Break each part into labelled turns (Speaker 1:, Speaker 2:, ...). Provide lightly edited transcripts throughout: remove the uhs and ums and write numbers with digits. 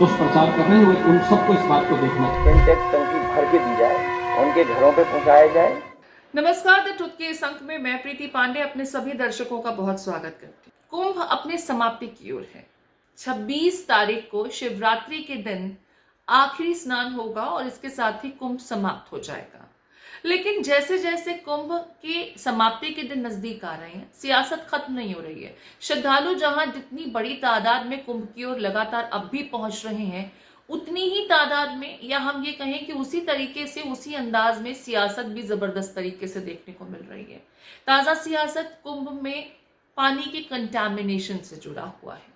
Speaker 1: दुष्प्रचार कर रहे हैं उन सबको इस बात को देखना चाहिए।
Speaker 2: सिंटेक्स टंकी भर के दी जाए, उनके घरों पे पहुंचाया जाए।
Speaker 3: नमस्कार, द ट्रुथ के इस अंक में मैं प्रीति पांडे अपने सभी दर्शकों का बहुत स्वागत करती हूँ। कुंभ अपने समाप्ति की ओर है। 26 तारीख को शिवरात्रि के दिन आखिरी स्नान होगा और इसके साथ ही कुंभ समाप्त हो जाएगा। लेकिन जैसे जैसे कुंभ की समाप्ति के दिन नजदीक आ रहे हैं, सियासत खत्म नहीं हो रही है। श्रद्धालु जहां जितनी बड़ी तादाद में कुंभ की ओर लगातार अब भी पहुंच रहे हैं, उतनी ही तादाद में, या हम ये कहें कि उसी तरीके से, उसी अंदाज में सियासत भी जबरदस्त तरीके से देखने को मिल रही है। ताजा सियासत कुंभ में पानी के कंटामिनेशन से जुड़ा हुआ है।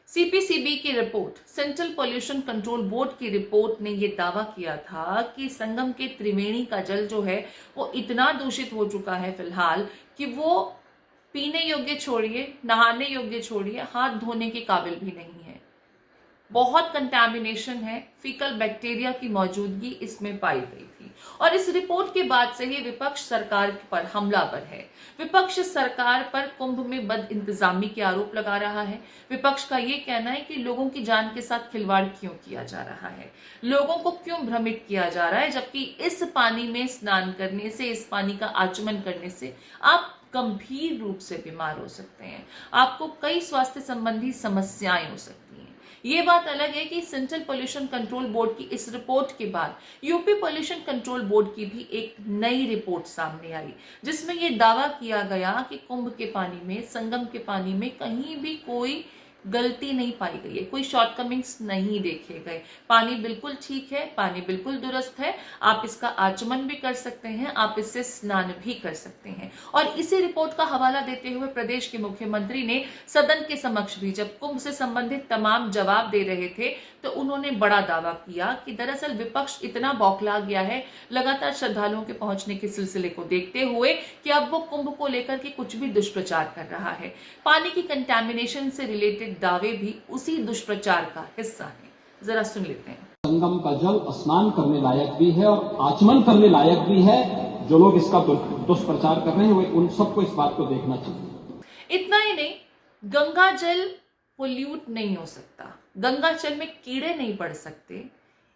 Speaker 3: सीपीसीबी की report, central pollution control board की रिपोर्ट ने यह दावा किया था कि संगम के त्रिवेणी का जल जो है वो इतना दूषित हो चुका है फिलहाल कि वो पीने योग्य छोड़िए, नहाने योग्य छोड़िए, हाथ धोने के काबिल भी नहीं है। बहुत कंटामिनेशन है, फीकल बैक्टीरिया की मौजूदगी इसमें पाई गई थी। और इस रिपोर्ट के बाद से ही विपक्ष सरकार पर हमलावर है। विपक्ष सरकार पर कुंभ में बद इंतजामी के आरोप लगा रहा है। विपक्ष का ये कहना है कि लोगों की जान के साथ खिलवाड़ क्यों किया जा रहा है, लोगों को क्यों भ्रमित किया जा रहा है, जबकि इस पानी में स्नान करने से, इस पानी का आचमन करने से आप गंभीर रूप से बीमार हो सकते हैं, आपको कई स्वास्थ्य संबंधी समस्याएं हो सकती हैं। ये बात अलग है कि सेंट्रल पॉल्यूशन कंट्रोल बोर्ड की इस रिपोर्ट के बाद यूपी पॉल्यूशन कंट्रोल बोर्ड की भी एक नई रिपोर्ट सामने आई, जिसमें यह दावा किया गया कि कुंभ के पानी में, संगम के पानी में कहीं भी कोई गलती नहीं पाई गई है, कोई शॉर्टकमिंग्स नहीं देखे गए। पानी बिल्कुल ठीक है, पानी बिल्कुल दुरुस्त है, आप इसका आचमन भी कर सकते हैं, आप इससे स्नान भी कर सकते हैं। और इसी रिपोर्ट का हवाला देते हुए प्रदेश के मुख्यमंत्री ने सदन के समक्ष भी, जब कुंभ से संबंधित तमाम जवाब दे रहे थे, तो उन्होंने बड़ा दावा किया कि दरअसल विपक्ष इतना बौखला गया है लगातार श्रद्धालुओं के पहुंचने के सिलसिले को देखते हुए कि अब वो कुंभ को लेकर के कुछ भी दुष्प्रचार कर रहा है। पानी की कंटैमिनेशन से रिलेटेड दावे भी उसी दुष्प्रचार का हिस्सा है। जरा सुन लेते हैं।
Speaker 1: संगम का जल स्नान करने लायक भी है और आचमन करने लायक भी है। जो लोग इसका दुष्प्रचार कर रहे हैं उन सबको इस बात को देखना चाहिए।
Speaker 3: इतना ही नहीं, गंगा जल पोल्यूट नहीं हो सकता, गंगा जल में कीड़े नहीं पड़ सकते,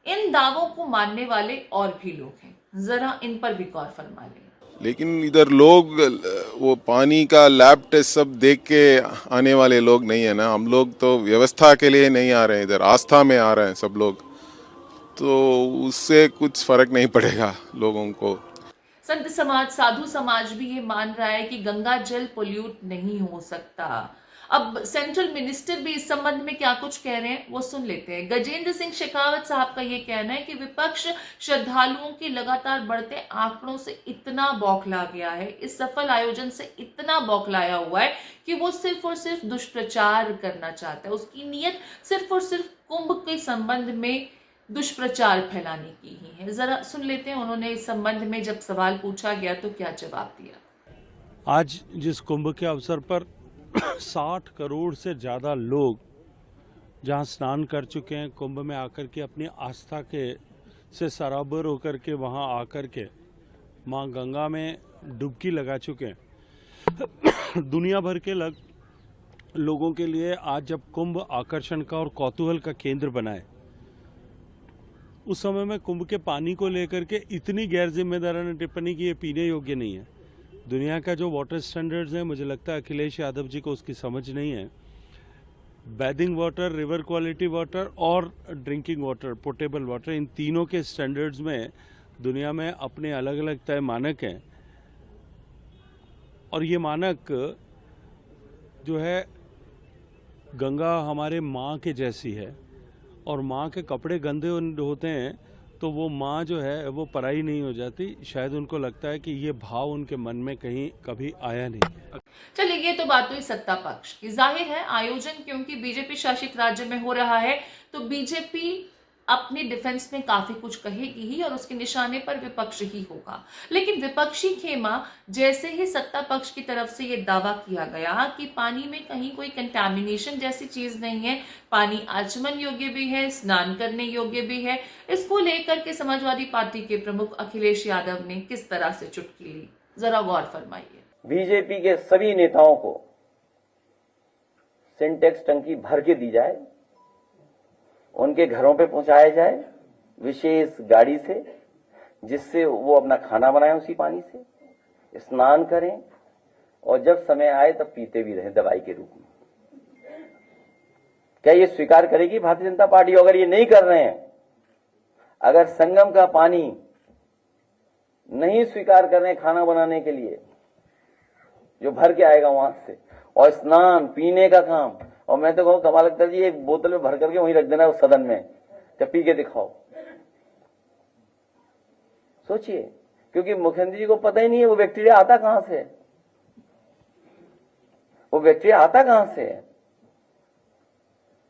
Speaker 3: इन दावों को मानने वाले और भी लोग हैं। जरा इन पर भी गौर फरमा लें।
Speaker 4: लेकिन इधर लोग वो पानी का लैब टेस्ट सब देख के आने वाले लोग नहीं है ना। हम लोग तो व्यवस्था के लिए नहीं आ रहे हैं, इधर आस्था में आ रहे हैं सब लोग, तो उससे कुछ फर्क नहीं पड़ेगा लोगों को।
Speaker 3: संत समाज, साधु समाज भी ये मान रहा है कि गंगा जल पोल्यूट नहीं हो सकता। अब सेंट्रल मिनिस्टर भी इस संबंध में क्या कुछ कह रहे हैं वो सुन लेते हैं। गजेंद्र सिंह शेखावत साहब का ये कहना है कि विपक्ष श्रद्धालुओं के लगातार बढ़ते आंकड़ों से इतना बौखला गया है, इस सफल आयोजन से इतना बौखलाया हुआ है कि वो सिर्फ और सिर्फ दुष्प्रचार करना चाहता है। उसकी नीयत सिर्फ और सिर्फ कुंभ के संबंध में दुष्प्रचार फैलाने की ही है। जरा सुन लेते हैं उन्होंने इस संबंध में जब सवाल पूछा गया तो क्या जवाब दिया।
Speaker 5: आज जिस कुंभ के अवसर पर 60 करोड़ से ज़्यादा लोग जहां स्नान कर चुके हैं, कुंभ में आकर के अपनी आस्था के से सराबर होकर के वहां आकर के मां गंगा में डुबकी लगा चुके हैं। दुनिया भर के लोगों के लिए आज जब कुंभ आकर्षण का और कौतूहल का केंद्र बना है, उस समय में कुंभ के पानी को लेकर के इतनी गैर जिम्मेदाराना टिप्पणी की ये पीने योग्य नहीं है। दुनिया का जो वाटर स्टैंडर्ड्स है, मुझे लगता है अखिलेश यादव जी को उसकी समझ नहीं है। Bathing water, river quality water और ड्रिंकिंग वाटर, पोर्टेबल वाटर, इन तीनों के स्टैंडर्ड्स में दुनिया में अपने अलग अलग तय मानक हैं। और ये मानक जो है, गंगा हमारे माँ के जैसी है और माँ के कपड़े गंदे होते हैं तो वो माँ जो है वो पराई नहीं हो जाती। शायद उनको लगता है कि ये भाव उनके मन में कहीं कभी आया नहीं है।
Speaker 3: चलिए, ये तो बात हुई सत्ता पक्ष की। जाहिर है आयोजन क्योंकि बीजेपी शासित राज्य में हो रहा है, तो बीजेपी अपने डिफेंस में काफी कुछ कहेगी ही और उसके निशाने पर विपक्ष ही होगा। लेकिन विपक्षी खेमा जैसे ही सत्ता पक्ष की तरफ से यह दावा किया गया कि पानी में कहीं कोई कंटामिनेशन जैसी चीज नहीं है, पानी आचमन योग्य भी है, स्नान करने योग्य भी है, इसको लेकर के समाजवादी पार्टी के प्रमुख अखिलेश यादव ने किस तरह से चुटकी ली, जरा गौर फरमाइए।
Speaker 2: बीजेपी के सभी नेताओं को सिंटेक्स टंकी भर के दी जाए, उनके घरों पे पहुंचाया जाए विशेष गाड़ी से, जिससे वो अपना खाना बनाएं उसी पानी से, स्नान करें और जब समय आए तब पीते भी रहें दवाई के रूप में। क्या ये स्वीकार करेगी भारतीय जनता पार्टी? अगर ये नहीं कर रहे हैं, अगर संगम का पानी नहीं स्वीकार कर रहे हैं खाना बनाने के लिए जो भर के आएगा वहां से, और स्नान पीने का काम, और मैं तो कहूं कमाल अख्तर जी एक बोतल में भर करके वहीं रख देना उस सदन में, जब पी के दिखाओ। सोचिए, क्योंकि मुख्यमंत्री जी को पता ही नहीं है वो बैक्टीरिया आता कहां से है, वो बैक्टीरिया आता कहां से है।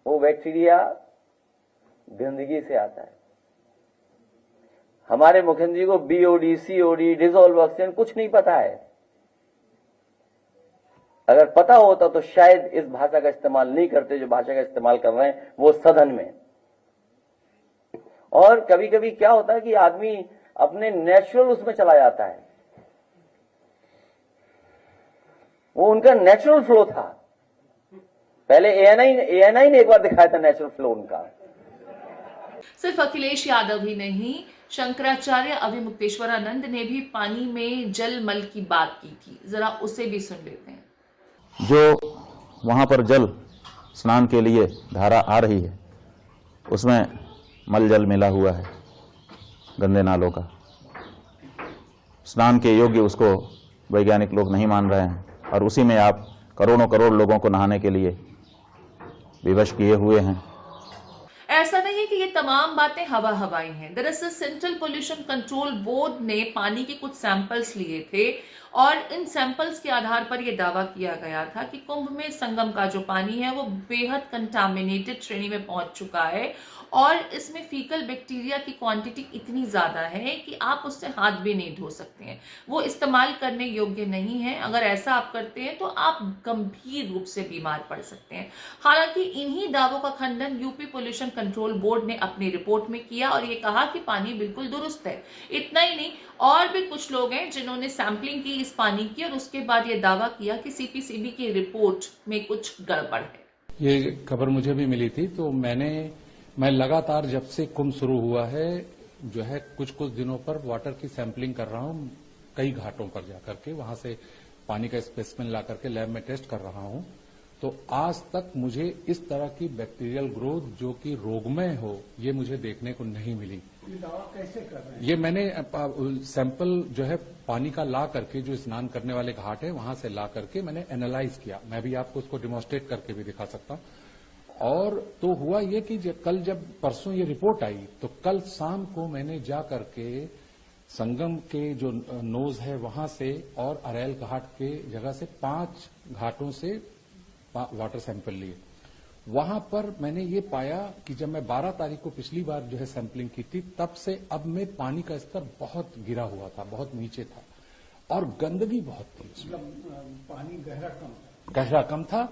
Speaker 2: वो बैक्टीरिया गंदगी से आता है। हमारे मुख्यमंत्री जी को बीओडी, सीओडी, डिसॉल्व ऑक्सीजन कुछ नहीं पता है। अगर पता होता तो शायद इस भाषा का इस्तेमाल नहीं करते जो भाषा का इस्तेमाल कर रहे हैं वो सदन में। और कभी कभी क्या होता है कि आदमी अपने नेचुरल उसमें चला जाता है, वो उनका नेचुरल फ्लो था। पहले एएनआई ने एक बार दिखाया था नेचुरल फ्लो उनका।
Speaker 3: सिर्फ अखिलेश यादव ही नहीं, शंकराचार्य अभिमुक्तेश्वरानंद ने भी पानी में जल मल की बात की थी। जरा उसे भी सुन लेते हैं।
Speaker 6: जो वहां पर जल स्नान के लिए धारा आ रही है उसमें मल जल मिला हुआ है, गंदे नालों का। स्नान के योग्य उसको वैज्ञानिक लोग नहीं मान रहे हैं, और उसी में आप करोड़ों करोड़ लोगों को नहाने के लिए विवश किए हुए हैं।
Speaker 3: ऐसा नहीं है कि ये तमाम बातें हवा हवाई हैं। दरअसल सेंट्रल पोल्यूशन कंट्रोल बोर्ड ने पानी के कुछ सैंपल्स लिए थे और इन सैंपल्स के आधार पर यह दावा किया गया था कि कुंभ में संगम का जो पानी है वो बेहद कंटामिनेटेड श्रेणी में पहुंच चुका है और इसमें फीकल बैक्टीरिया की क्वांटिटी इतनी ज्यादा है कि आप उससे हाथ भी नहीं धो सकते हैं, वो इस्तेमाल करने योग्य नहीं है। अगर ऐसा आप करते हैं तो आप गंभीर रूप से बीमार पड़ सकते हैं। हालांकि इन्हीं दावों का खंडन यूपी पोल्यूशन कंट्रोल बोर्ड ने अपनी रिपोर्ट में किया और ये कहा कि पानी बिल्कुल दुरुस्त है। इतना ही नहीं, और भी कुछ लोग हैं जिन्होंने सैंपलिंग की इस पानी की और उसके बाद ये दावा किया कि सीपीसीबी की रिपोर्ट में कुछ गड़बड़ है।
Speaker 7: ये खबर मुझे भी मिली थी, तो मैं लगातार जब से कुंभ शुरू हुआ है जो है कुछ दिनों पर वाटर की सैंपलिंग कर रहा हूं, कई घाटों पर जाकर के वहां से पानी का स्पेसिमेन ला करके लैब में टेस्ट कर रहा हूं। तो आज तक मुझे इस तरह की बैक्टीरियल ग्रोथ जो कि रोगमय हो ये मुझे देखने को नहीं मिली।
Speaker 5: ये दावा कैसे कर रहे हैं?
Speaker 7: ये मैंने सैंपल जो है पानी का ला करके जो स्नान करने वाले घाट है वहां से ला करके मैंने एनालाइज किया। मैं भी आपको उसको डिमॉन्स्ट्रेट करके भी दिखा सकता हूं। और तो हुआ ये कि जब परसों ये रिपोर्ट आई तो कल शाम को मैंने जा करके संगम के जो नोज है वहां से और अरैल घाट के जगह से 5 घाटों से वाटर सैंपल लिए। वहां पर मैंने ये पाया कि जब मैं 12 तारीख को पिछली बार जो है सैंपलिंग की थी तब से अब में पानी का स्तर बहुत गिरा हुआ था, बहुत नीचे था और गंदगी बहुत थी।
Speaker 5: पानी
Speaker 7: गहरा कम था,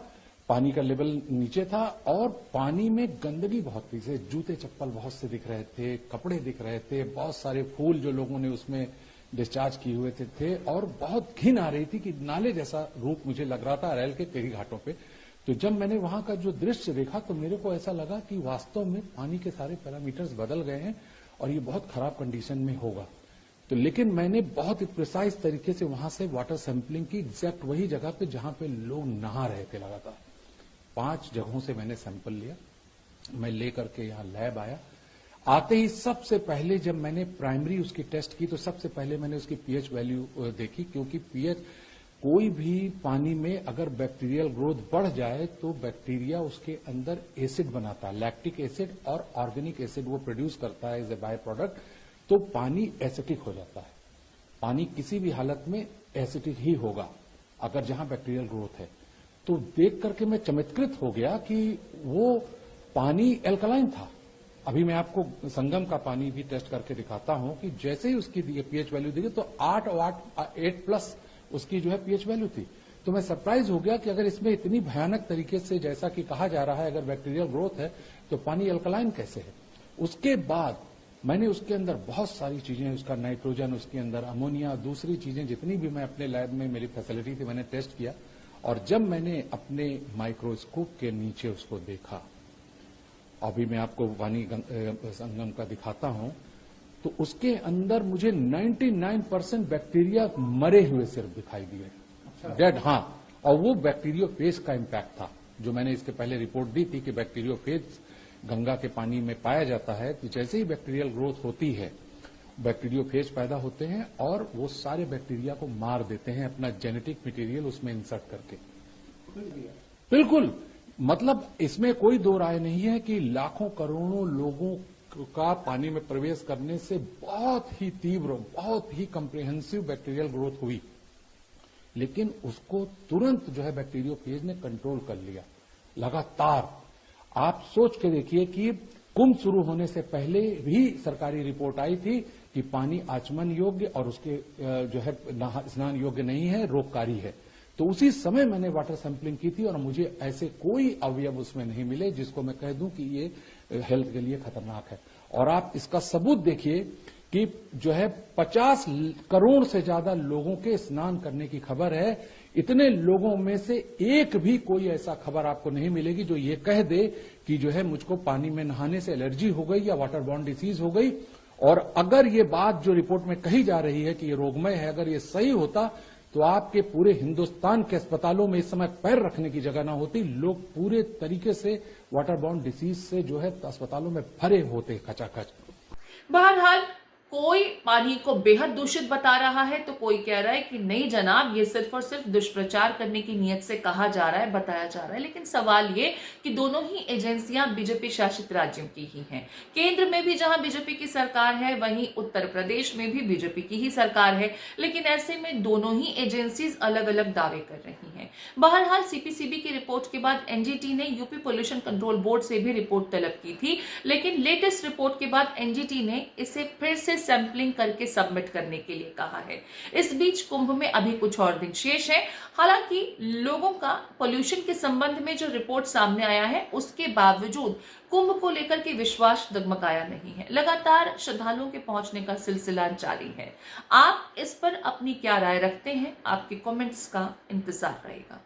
Speaker 7: पानी का लेवल नीचे था और पानी में गंदगी बहुत थी। जैसे जूते चप्पल बहुत से दिख रहे थे, कपड़े दिख रहे थे, बहुत सारे फूल जो लोगों ने उसमें डिस्चार्ज किए हुए थे और बहुत घिन आ रही थी कि नाले जैसा रूप मुझे लग रहा था अरैल के कई घाटों पे। तो जब मैंने वहां का जो दृश्य देखा तो मेरे को ऐसा लगा कि वास्तव में पानी के सारे पैरामीटर्स बदल गए हैं और ये बहुत खराब कंडीशन में होगा। तो लेकिन मैंने बहुत ही प्रिसाइज तरीके से वहां से वाटर सैंपलिंग की, एग्जैक्ट वही जगह पे जहां पे लोग नहा रहे थे लगातार। 5 जगहों से मैंने सैंपल लिया, मैं लेकर के यहाँ लैब आया। आते ही सबसे पहले जब मैंने प्राइमरी उसकी टेस्ट की तो सबसे पहले मैंने उसकी पीएच वैल्यू देखी, क्योंकि पीएच कोई भी पानी में अगर बैक्टीरियल ग्रोथ बढ़ जाए तो बैक्टीरिया उसके अंदर एसिड बनाता है, लैक्टिक एसिड और ऑर्गेनिक एसिड वो प्रोड्यूस करता है एज ए बाय प्रोडक्ट, तो पानी एसिडिक हो जाता है। पानी किसी भी हालत में एसिडिक ही होगा अगर जहां बैक्टीरियल ग्रोथ है। तो देख करके मैं चमत्कृत हो गया कि वो पानी एल्कलाइन था। अभी मैं आपको संगम का पानी भी टेस्ट करके दिखाता हूं कि जैसे ही उसकी पीएच वैल्यू दी तो 8 प्लस उसकी जो है पीएच वैल्यू थी। तो मैं सरप्राइज हो गया कि अगर इसमें इतनी भयानक तरीके से जैसा कि कहा जा रहा है अगर बैक्टीरियल ग्रोथ है तो पानी एल्कलाइन कैसे है। उसके बाद मैंने उसके अंदर बहुत सारी चीजें, उसका नाइट्रोजन, उसके अंदर अमोनिया, दूसरी चीजें जितनी भी मैं अपने लैब में मेरी फैसिलिटी थी मैंने टेस्ट किया। और जब मैंने अपने माइक्रोस्कोप के नीचे उसको देखा अभी मैं आपको पानी संगम का दिखाता हूं, तो उसके अंदर मुझे 99% बैक्टीरिया मरे हुए सिर्फ दिखाई दिए, डेड। हाँ, और वो बैक्टीरियोफेज का इम्पैक्ट था, जो मैंने इसके पहले रिपोर्ट दी थी कि बैक्टीरियोफेज गंगा के पानी में पाया जाता है कि जैसे ही बैक्टीरियल ग्रोथ होती है, बैक्टीरियोफेज पैदा होते हैं और वो सारे बैक्टीरिया को मार देते हैं अपना जेनेटिक मटेरियल उसमें इंसर्ट करके। बिल्कुल, मतलब इसमें कोई दो राय नहीं है कि लाखों करोड़ों लोगों का पानी में प्रवेश करने से बहुत ही तीव्र, बहुत ही कम्प्रिहेंसिव बैक्टीरियल ग्रोथ हुई, लेकिन उसको तुरंत जो है बैक्टीरियोफेज ने कंट्रोल कर लिया लगातार। आप सोच के देखिए कि कुंभ शुरू होने से पहले भी सरकारी रिपोर्ट आई थी कि पानी आचमन योग्य और उसके जो है स्नान योग्य नहीं है, रोगकारी है। तो उसी समय मैंने वाटर सैंपलिंग की थी और मुझे ऐसे कोई अवयव उसमें नहीं मिले जिसको मैं कह दूं कि ये हेल्थ के लिए खतरनाक है। और आप इसका सबूत देखिए कि जो है 50 करोड़ से ज्यादा लोगों के स्नान करने की खबर है। इतने लोगों में से एक भी कोई ऐसा खबर आपको नहीं मिलेगी जो ये कह दे कि जो है मुझको पानी में नहाने से एलर्जी हो गई या वाटर बॉर्न डिसीज हो गई। और अगर ये बात जो रिपोर्ट में कही जा रही है कि ये रोगमय है, अगर ये सही होता तो आपके पूरे हिंदुस्तान के अस्पतालों में इस समय पैर रखने की जगह ना होती। लोग पूरे तरीके से वाटर बॉर्न डिसीज से जो है अस्पतालों में भरे होते खचाखच।
Speaker 3: बहरहाल कोई पानी को बेहद दूषित बता रहा है तो कोई कह रहा है कि नहीं जनाब, ये सिर्फ और सिर्फ दुष्प्रचार करने की नीयत से कहा जा रहा है, बताया जा रहा है। लेकिन सवाल ये कि दोनों ही एजेंसियां बीजेपी शासित राज्यों की ही हैं। केंद्र में भी जहां बीजेपी की सरकार है, वहीं उत्तर प्रदेश में भी बीजेपी की ही सरकार है। लेकिन ऐसे में दोनों ही एजेंसीज अलग अलग दावे कर रही हैं। बहरहाल सीपीसीबी की रिपोर्ट के बाद एनजीटी ने यूपी पोल्यूशन कंट्रोल बोर्ड से भी रिपोर्ट तलब की थी, लेकिन लेटेस्ट रिपोर्ट के बाद एनजीटी ने इसे फिर से सैंपलिंग करके सबमिट करने के लिए कहा है। इस बीच कुंभ में अभी कुछ और दिन शेष है। हालांकि लोगों का पोल्यूशन के संबंध में जो रिपोर्ट सामने आया है, उसके बावजूद कुंभ को लेकर के विश्वास डगमगाया नहीं है। लगातार श्रद्धालुओं के पहुंचने का सिलसिला जारी है। आप इस पर अपनी क्या राय रखते हैं? आपके कमेंट्स का इंतजार रहेगा।